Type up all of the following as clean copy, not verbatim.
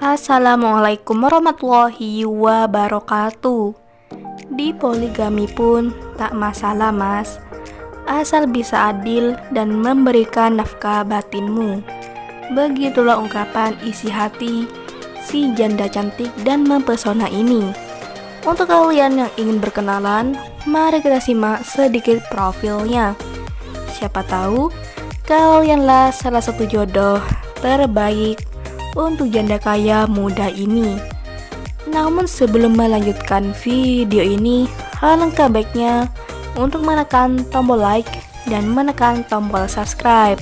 Assalamualaikum warahmatullahi wabarakatuh. Di poligami pun tak masalah mas, asal bisa adil dan memberikan nafkah batinmu. Begitulah ungkapan isi hati si janda cantik dan mempesona ini. Untuk kalian yang ingin berkenalan, mari kita simak sedikit profilnya. Siapa tahu kalianlah salah satu jodoh terbaik untuk janda kaya muda ini. Namun sebelum melanjutkan video ini, alangkah baiknya untuk menekan tombol like dan menekan tombol subscribe.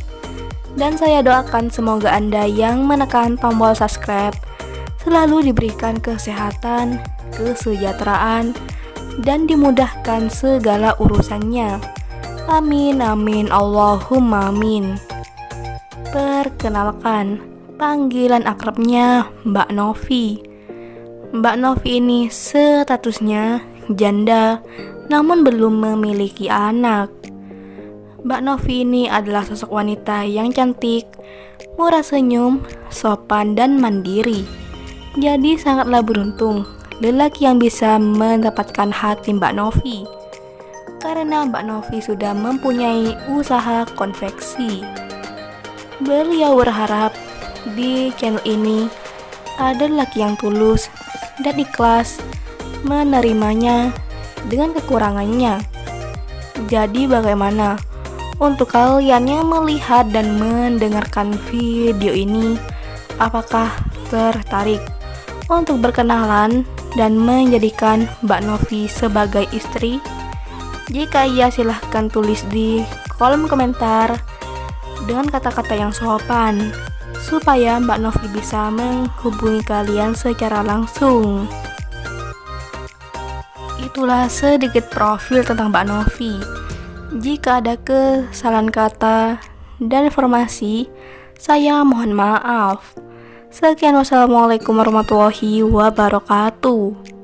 Dan saya doakan semoga Anda yang menekan tombol subscribe selalu diberikan kesehatan, kesejahteraan, dan dimudahkan segala urusannya. Amin amin Allahumma amin. Perkenalkan, panggilan akrabnya Mbak Novi. Mbak Novi ini statusnya janda namun belum memiliki anak. Mbak Novi ini adalah sosok wanita yang cantik, murah senyum, sopan dan mandiri. Jadi sangatlah beruntung lelaki yang bisa mendapatkan hati Mbak Novi, karena Mbak Novi sudah mempunyai usaha konveksi. Beliau berharap di channel ini ada lelaki yang tulus dan ikhlas menerimanya dengan kekurangannya. Jadi bagaimana untuk kalian yang melihat dan mendengarkan video ini? Apakah tertarik untuk berkenalan dan menjadikan Mbak Novi sebagai istri? Jika iya, silahkan tulis di kolom komentar dengan kata-kata yang sopan supaya Mbak Novi bisa menghubungi kalian secara langsung. Itulah sedikit profil tentang Mbak Novi. Jika ada kesalahan kata dan informasi, saya mohon maaf. Sekian, wassalamualaikum warahmatullahi wabarakatuh.